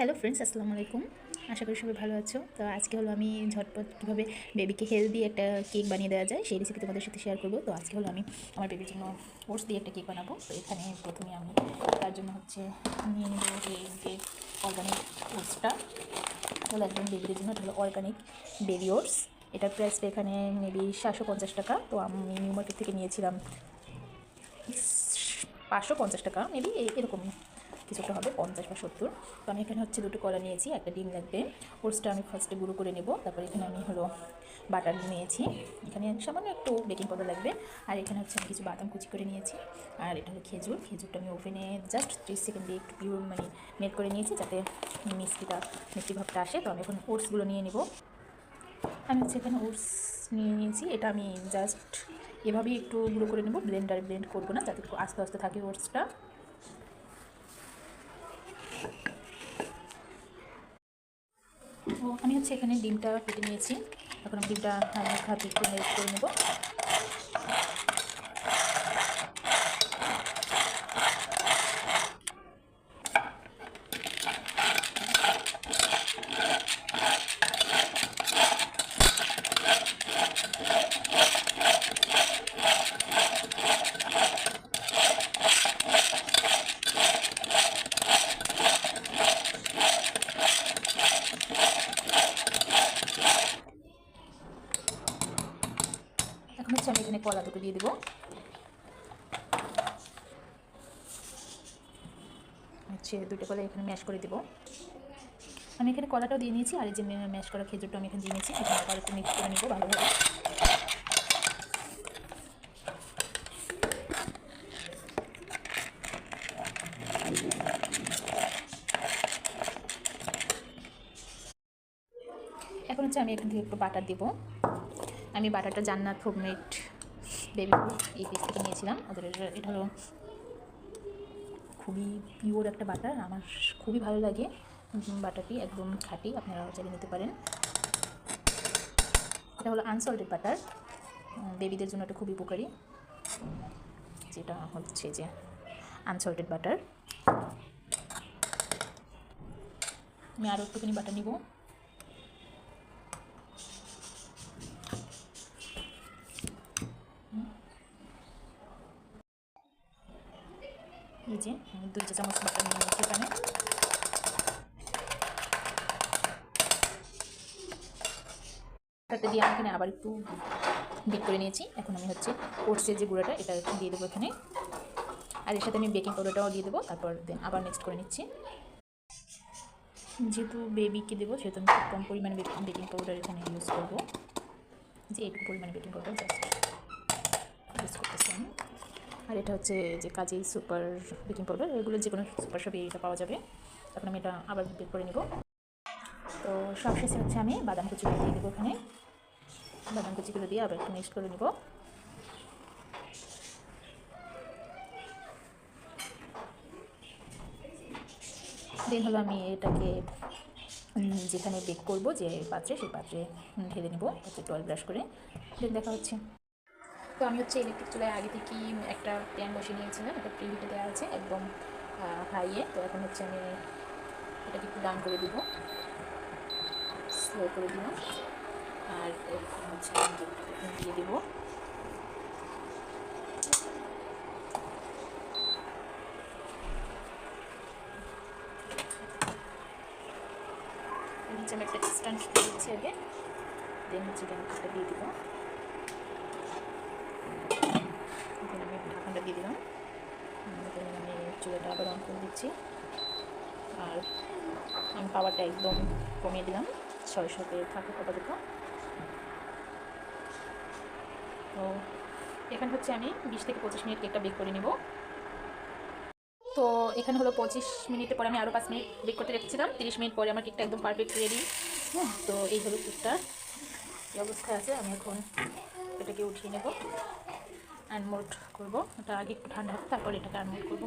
Hello friends, আসসালামু আলাইকুম। আশা করি সবাই ভালো আছো। তো আজকে হলো আমি ঝটপট কীভাবে বেবিকে হেলদি একটা কেক বানিয়ে দেওয়া যায় সেই রেসিপি তোমাদের সাথে শেয়ার করবো। তো আজকে হলো আমি আমার বেবির জন্য ওটস দিয়ে একটা কেক বানাবো। তো এখানে প্রথমে আমি তার জন্য নিয়ে নেবো এই যে অর্গানিক ওটসটা। হলো একদম বেবিদের জন্য, এটা হলো অর্গানিক বেবি ওটস। এটার প্রাইসটা এখানে মেবি 750 টাকা। তো আমি নিউ মার্কেট থেকে নিয়েছিলাম 550 টাকা, মেবি এরকম কিছুটা হবে, 50 বা 70। তো আমি এখানে দুটো কলা নিয়েছি, একটা ডিম লাগবে। ওটসটা আমি ফার্স্টে গুঁড়ো করে নেব। তারপরে এখানে আমি বাটার নিয়েছি, এখানে সামান্য একটু বেকিং পাউডার লাগবে। আর এখানে আমি কিছু বাদাম কুচি করে নিয়েছি। আর এটা হলো খেজুরটা আমি ওভেনে জাস্ট 30 সেকেন্ড দিয়ে একটু পিওর মেল্ট করে নিয়েছি, যাতে মিষ্টি ভাবটা আসে। তো আমি এখন ওটসগুলো নিয়ে নেব। আমি এখানে ওটস নিয়ে নিয়েছি, এটা আমি জাস্ট এভাবেই একটু গুঁড়ো করে নেব, ব্লেন্ড করবো না, যাতে একটু আস্তে আস্তে থাকে ওটসটা। তো আমি এখানে ডিমটা কেটে নিয়েছি, এখন আমি ডিমটা হাতে একটু মেল্ট করে নেব। এখন আমি এখানে কলা দুটো দিয়ে দেবো। দুটো কলা এখানে ম্যাশ করে দেবো। আমি এখানে কলাটাও দিয়ে নিয়েছি, আর এই যে ম্যাশ করা খেজুরটা আমি এখানে দিয়ে নিয়েছি। এখন আবার একটু মিক্স করে নেবো ভালোভাবে। এখন আমি এখান থেকে একটু বাটার দেবো। আমি বাটারটা জান্নাত হোমমেড বেবি এই পিস থেকে নিয়েছিলাম। ওদের এটা হলো খুবই পিওর একটা বাটার, আমার খুবই ভালো লাগে বাটারটি, একদম খাঁটি, আপনারাও চালিয়ে নিতে পারেন। এটা হলো আনসল্টেড বাটার, বেবিদের জন্য এটা খুবই উপকারী, যেটা যে আনসল্টেড বাটার। আমি আরও একটুখানি বাটার নিব। এই যে 2 চা চামচ বাটার নিয়ে নিয়েছি এখানে। বাটারটা দিয়ে আমি এখানে আবার একটু বিট করে নিয়েছি। এখন আমি ওটসের যে গুঁড়োটা এটা দিয়ে দেবো এখানে, আর এর সাথে আমি বেকিং পাউডারটাও দিয়ে দেবো। তারপর আবার মিক্সড করে নিচ্ছি। যেহেতু বেবিকে দেবো সেহেতু আমি খুব কম পরিমাণে বেকিং পাউডার এখানে ইউজ করবো, যে একটু পরিমাণে বেকিং পাউডার জাস্ট ইউজ করতেছি আমি। আর এটা যে কাজী সুপার বেকিং পাউডার, এগুলো যে কোনো সুপার শপে এটা পাওয়া যাবে। এখন আমি এটা আবার বেক করে নেব। তো সবশেষে আমি বাদাম কুচিগুলো দিয়ে দেবো এখানে। বাদাম কুচিগুলো দিয়ে আবার একটু মিক্স করে নেব। দেন আমি এটাকে যেখানে বেক করব যে পাত্রে, সেই পাত্রে ঢেলে নেব, একটু অয়েল ব্রাশ করে। দেন দেখা হচ্ছে। তো আমি ইলেকট্রিক চুলায় আগে থেকেই একটা প্যান বসিয়ে নিয়েছিলাম, এটা প্রিহিটে দেওয়া আছে একদম হাইয়ে। তো এখন আমি এটাকে একটু ডাউন করে দিব, স্লো করে দিলাম। আর দিয়ে দেবো আমি একটা স্ট্যান্ড দিচ্ছি আগে, দেন এটা দিয়ে দিব। আমি ঢাকনাটা দিয়ে দিলাম। আমি চুলাটা আবার অন করে দিচ্ছি, আর আমি পাওয়ারটা একদম কমিয়ে দিলাম, শয়ে থাকুক আপাতত। তো এখানে আমি 20 থেকে 25 মিনিট কেকটা বেক করে নেব। তো এখানে 25 মিনিটের পরে আমি আরও 5 মিনিট বেক করতে রেখেছিলাম। 30 মিনিট পরে আমার কেকটা একদম পারফেক্ট রেডি। তো এই হলো কেকটা, এই অবস্থায় আছে। আমি এখন এটাকে উঠিয়ে নেব, আনমোল্ড করব। এটা আগে একটু ঠান্ডা হবে, তারপর এটাকে আনমোল্ড করব।